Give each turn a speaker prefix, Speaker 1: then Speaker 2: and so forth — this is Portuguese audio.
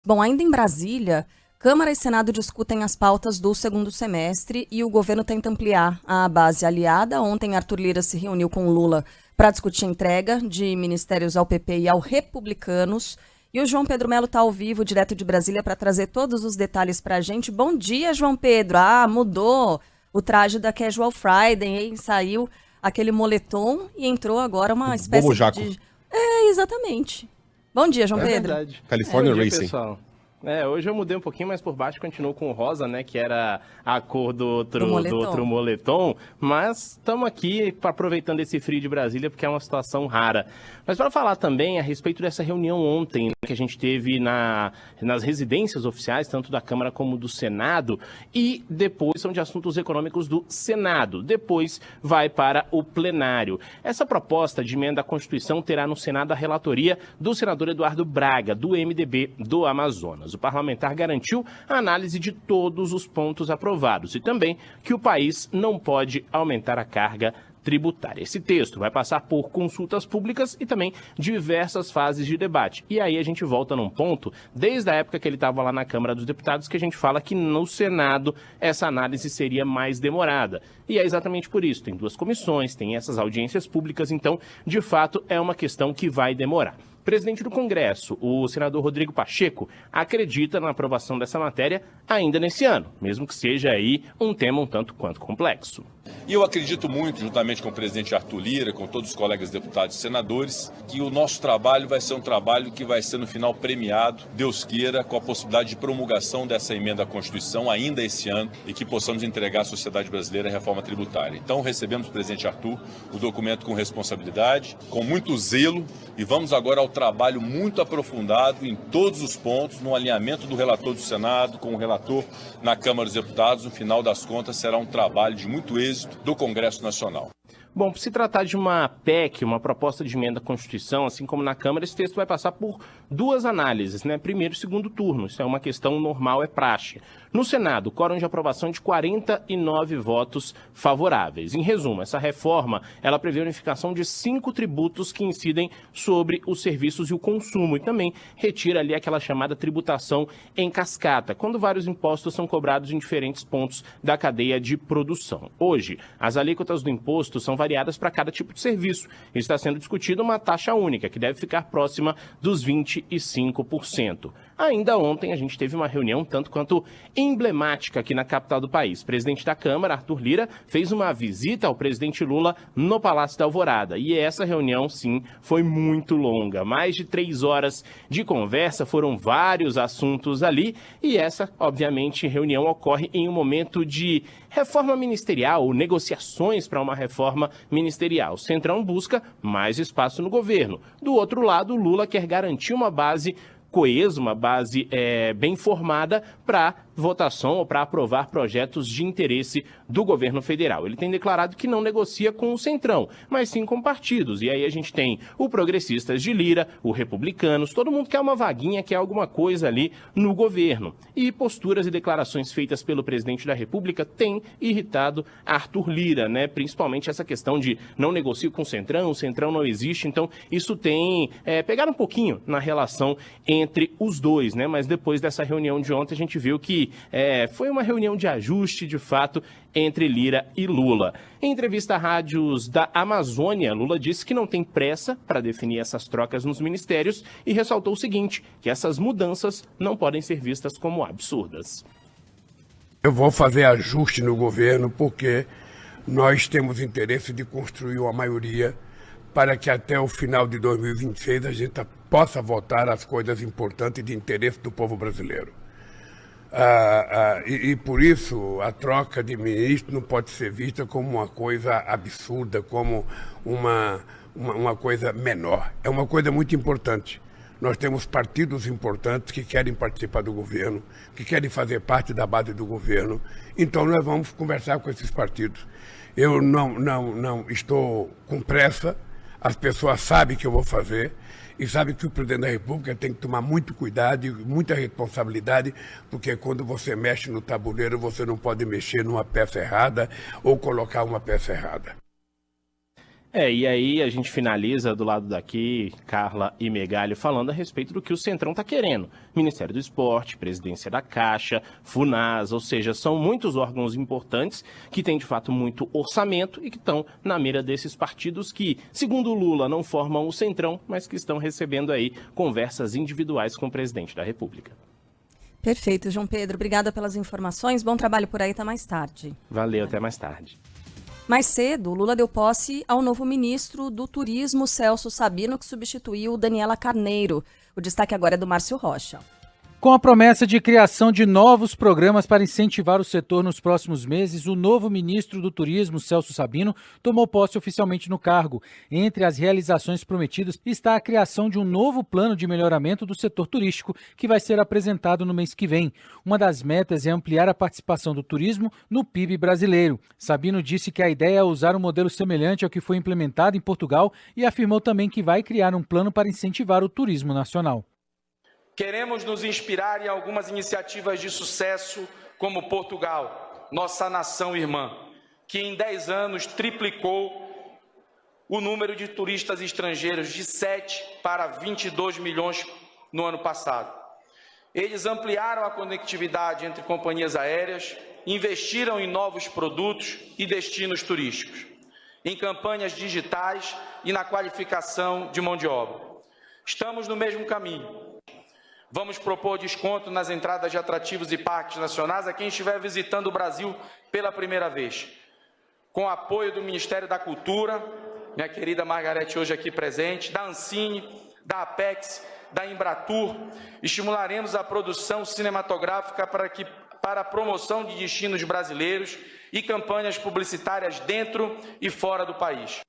Speaker 1: Bom, ainda em Brasília, Câmara e Senado discutem as pautas do segundo semestre e o governo tenta ampliar a base aliada. Ontem, Arthur Lira se reuniu com Lula para discutir a entrega de ministérios ao PP e ao Republicanos. E o João Pedro Melo está ao vivo, direto de Brasília, para trazer todos os detalhes para a gente. Bom dia, João Pedro. Mudou o traje da Casual Friday, hein? Saiu aquele moletom e entrou agora uma espécie
Speaker 2: Bobo Jaco.
Speaker 1: de... exatamente. Bom dia, João Pedro.
Speaker 3: Verdade.
Speaker 2: California
Speaker 3: Bom dia,
Speaker 2: Racing.
Speaker 3: pessoal. Hoje eu mudei um pouquinho, mas por baixo continuo com o rosa, né? Que era a cor do outro moletom. Mas estamos aqui aproveitando esse frio de Brasília, porque é uma situação rara. Mas para falar também a respeito dessa reunião ontem, né, que a gente teve nas residências oficiais, tanto da Câmara como do Senado, e depois são de assuntos econômicos do Senado. Depois vai para o plenário. Essa proposta de emenda à Constituição terá no Senado a relatoria do senador Eduardo Braga, do MDB do Amazonas. O parlamentar garantiu a análise de todos os pontos aprovados e também que o país não pode aumentar a carga tributária. Esse texto vai passar por consultas públicas e também diversas fases de debate. E aí a gente volta num ponto, desde a época que ele estava lá na Câmara dos Deputados, que a gente fala que no Senado essa análise seria mais demorada. E é exatamente por isso. Tem duas comissões, tem essas audiências públicas, então, de fato, é uma questão que vai demorar. Presidente do Congresso, o senador Rodrigo Pacheco, acredita na aprovação dessa matéria ainda nesse ano, mesmo que seja aí um tema um tanto quanto complexo.
Speaker 4: E eu acredito muito, juntamente com o presidente Arthur Lira, com todos os colegas deputados e senadores, que o nosso trabalho vai ser um trabalho que vai ser no final premiado, Deus queira, com a possibilidade de promulgação dessa emenda à Constituição ainda esse ano e que possamos entregar à sociedade brasileira a reforma tributária. Então recebemos do presidente Arthur o documento com responsabilidade, com muito zelo e vamos agora ao trabalho muito aprofundado em todos os pontos, no alinhamento do relator do Senado com o relator na Câmara dos Deputados. No final das contas, será um trabalho de muito êxito do Congresso Nacional.
Speaker 3: Bom, por se tratar de uma PEC, uma proposta de emenda à Constituição, assim como na Câmara, esse texto vai passar por duas análises, né? Primeiro e segundo turno. Isso é uma questão normal, é praxe. No Senado, quórum de aprovação de 49 votos favoráveis. Em resumo, essa reforma, ela prevê a unificação de 5 tributos que incidem sobre os serviços e o consumo e também retira ali aquela chamada tributação em cascata, quando vários impostos são cobrados em diferentes pontos da cadeia de produção. Hoje, as alíquotas do imposto são variadas para cada tipo de serviço. Está sendo discutida uma taxa única, que deve ficar próxima dos 25%. Ainda ontem a gente teve uma reunião tanto quanto emblemática aqui na capital do país. O presidente da Câmara, Arthur Lira, fez uma visita ao presidente Lula no Palácio da Alvorada. E essa reunião, sim, foi muito longa. Mais de 3 horas de conversa, foram vários assuntos ali. E essa, obviamente, reunião ocorre em um momento de reforma ministerial, ou negociações para uma reforma ministerial. O Centrão busca mais espaço no governo. Do outro lado, o Lula quer garantir uma base coesa, uma base bem formada para votação ou para aprovar projetos de interesse do governo federal. Ele tem declarado que não negocia com o Centrão, mas sim com partidos. E aí a gente tem o Progressistas de Lira, o Republicanos, todo mundo quer uma vaguinha, quer alguma coisa ali no governo. E posturas e declarações feitas pelo presidente da República têm irritado Arthur Lira, né? Principalmente essa questão de não negocio com o Centrão não existe. Então isso tem pegado um pouquinho na relação entre os dois, né? Mas depois dessa reunião de ontem a gente viu que foi uma reunião de ajuste, de fato, entre Lira e Lula. Em entrevista a rádios da Amazônia, Lula disse que não tem pressa para definir essas trocas nos ministérios e ressaltou o seguinte, que essas mudanças não podem ser vistas como absurdas.
Speaker 5: Eu vou fazer ajuste no governo porque nós temos interesse de construir uma maioria para que até o final de 2026 a gente possa votar as coisas importantes de interesse do povo brasileiro. E por isso a troca de ministro não pode ser vista como uma coisa absurda, como uma coisa menor. É uma coisa muito importante. Nós temos partidos importantes que querem participar do governo, que querem fazer parte da base do governo. Então nós vamos conversar com esses partidos. Eu não estou com pressa, as pessoas sabem que eu vou fazer. E sabe que o presidente da República tem que tomar muito cuidado e muita responsabilidade, porque quando você mexe no tabuleiro, você não pode mexer numa peça errada ou colocar uma peça errada.
Speaker 3: E aí a gente finaliza do lado daqui, Carla e Megali, falando a respeito do que o Centrão está querendo. Ministério do Esporte, Presidência da Caixa, FUNAS, ou seja, são muitos órgãos importantes que têm de fato muito orçamento e que estão na mira desses partidos que, segundo Lula, não formam o Centrão, mas que estão recebendo aí conversas individuais com o presidente da República.
Speaker 1: Perfeito, João Pedro. Obrigada pelas informações. Bom trabalho por aí, até mais tarde.
Speaker 3: Valeu, até mais tarde.
Speaker 1: Mais cedo, Lula deu posse ao novo ministro do Turismo, Celso Sabino, que substituiu Daniela Carneiro. O destaque agora é do Márcio Rocha.
Speaker 2: Com a promessa de criação de novos programas para incentivar o setor nos próximos meses, o novo ministro do Turismo, Celso Sabino, tomou posse oficialmente no cargo. Entre as realizações prometidas está a criação de um novo plano de melhoramento do setor turístico, que vai ser apresentado no mês que vem. Uma das metas é ampliar a participação do turismo no PIB brasileiro. Sabino disse que a ideia é usar um modelo semelhante ao que foi implementado em Portugal e afirmou também que vai criar um plano para incentivar o turismo nacional.
Speaker 6: Queremos nos inspirar em algumas iniciativas de sucesso, como Portugal, nossa nação irmã, que em 10 anos triplicou o número de turistas estrangeiros de 7 para 22 milhões no ano passado. Eles ampliaram a conectividade entre companhias aéreas, investiram em novos produtos e destinos turísticos, em campanhas digitais e na qualificação de mão de obra. Estamos no mesmo caminho. Vamos propor desconto nas entradas de atrativos e parques nacionais a quem estiver visitando o Brasil pela primeira vez. Com apoio do Ministério da Cultura, minha querida Margarete hoje aqui presente, da Ancine, da Apex, da Embratur, estimularemos a produção cinematográfica para a promoção de destinos brasileiros e campanhas publicitárias dentro e fora do país.